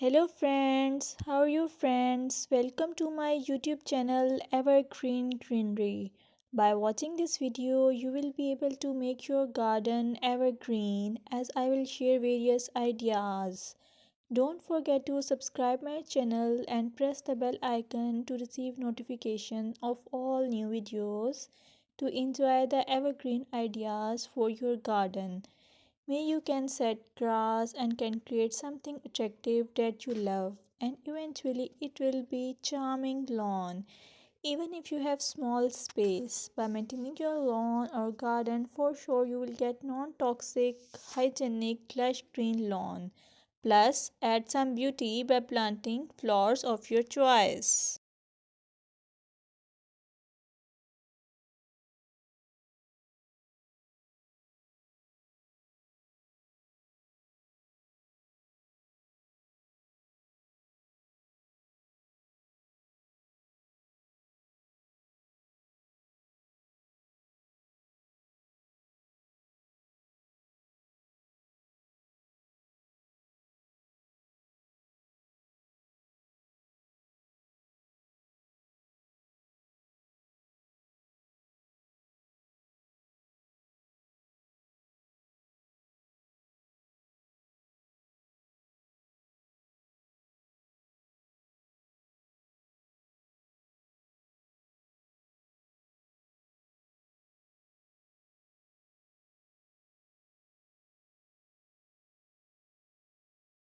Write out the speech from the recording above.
Hello friends, how are you friends? Welcome to my YouTube channel Evergreen Greenery. By watching this video, you will be able to make your garden evergreen as I will share various ideas. Don't forget to subscribe my channel and press the bell icon to receive notification of all new videos to enjoy the evergreen ideas for your garden. May you can set grass and can create something attractive that you love and eventually it will be charming lawn even if you have small space. By maintaining your lawn or garden, for sure you will get non-toxic hygienic lush green lawn. Plus add some beauty by planting flowers of your choice.